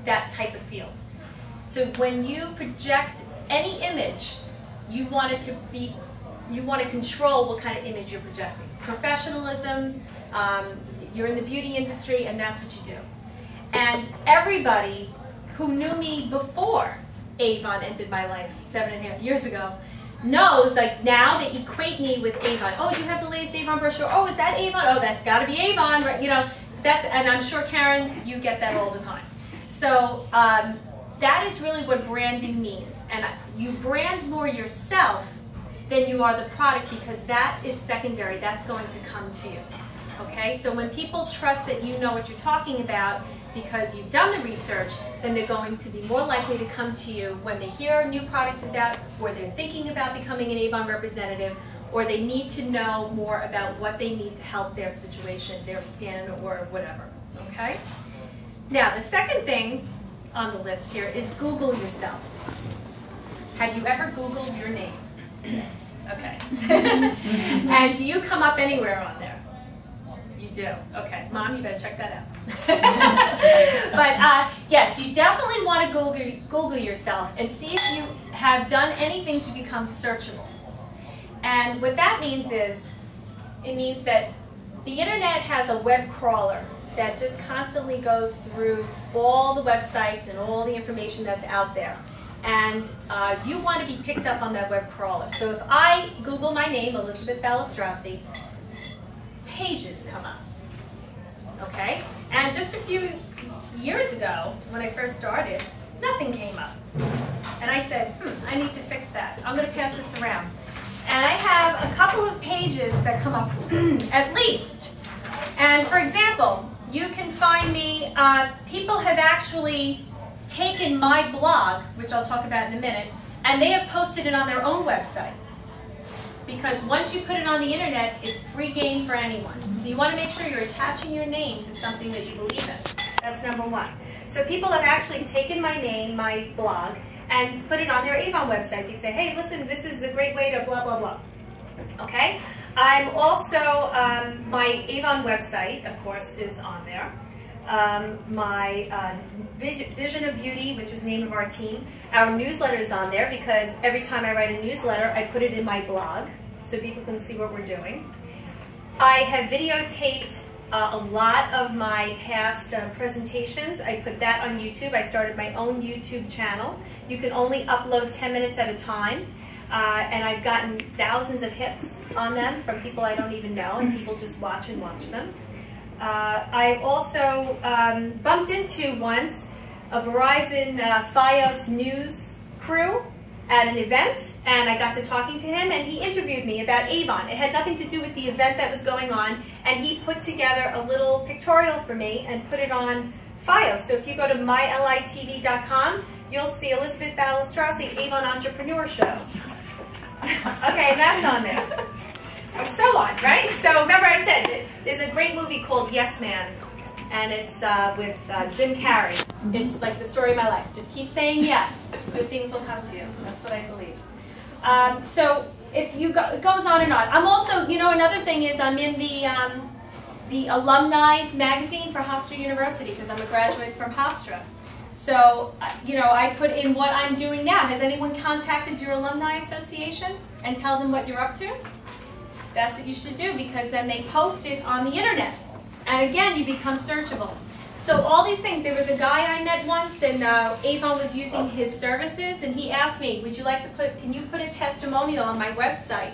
that type of field. So when you project any image, you want to control what kind of image you're projecting. Professionalism, you're in the beauty industry, and that's what you do. And everybody who knew me before Avon entered my life 7.5 years ago knows, like, now they equate me with Avon. Oh, you have the latest Avon brochure. Oh, is that Avon? Oh, that's got to be Avon, right? You know, and I'm sure, Karen, you get that all the time. So that is really what branding means. And you brand more yourself than you are the product, because that is secondary. That's going to come to you. Okay, so when people trust that you know what you're talking about because you've done the research, then they're going to be more likely to come to you when they hear a new product is out, or they're thinking about becoming an Avon representative, or they need to know more about what they need to help their situation, their skin, or whatever. Okay? Now, the second thing on the list here is Google yourself. Have you ever Googled your name? Yes. Okay. And do you come up anywhere on there? You do. Okay. Mom, you better check that out. But yes, you definitely want to Google yourself and see if you have done anything to become searchable. And what that means is, it means that the internet has a web crawler that just constantly goes through all the websites and all the information that's out there. And you want to be picked up on that web crawler. So if I Google my name, Elizabeth Balistrasi, pages come up. Okay? And just a few years ago, when I first started, nothing came up. And I said, I need to fix that. I'm going to pass this around. And I have a couple of pages that come up, at least. And for example, you can find me, people have actually taken my blog, which I'll talk about in a minute, and they have posted it on their own website. Because once you put it on the internet, it's free game for anyone. So you want to make sure you're attaching your name to something that you believe in. That's number one. So people have actually taken my name, my blog, and put it on their Avon website. You say, hey, listen, this is a great way to blah, blah, blah. Okay? I'm also, my Avon website, of course, is on there. My Vision of Beauty, which is the name of our team. Our newsletter is on there because every time I write a newsletter, I put it in my blog so people can see what we're doing. I have videotaped a lot of my past presentations. I put that on YouTube. I started my own YouTube channel. You can only upload 10 minutes at a time. And I've gotten thousands of hits on them from people I don't even know, and people just watch and watch them. I also bumped into once a Verizon Fios news crew at an event, and I got to talking to him, and he interviewed me about Avon. It had nothing to do with the event that was going on, and he put together a little pictorial for me and put it on Fios. So if you go to mylitv.com, you'll see Elizabeth Balistrasi, Avon Entrepreneur Show. Okay, that's on there. And so on, right? So remember I said, there's a great movie called Yes Man, and it's with Jim Carrey. It's like the story of my life. Just keep saying yes. Good things will come to you. That's what I believe. So if you go, it goes on and on. I'm also, you know, another thing is I'm in the alumni magazine for Hofstra University because I'm a graduate from Hofstra. So, you know, I put in what I'm doing now. Has anyone contacted your alumni association and tell them what you're up to? That's what you should do, because then they post it on the internet. And again, you become searchable. So all these things, there was a guy I met once, and Avon was using his services, and he asked me, would you like to can you put a testimonial on my website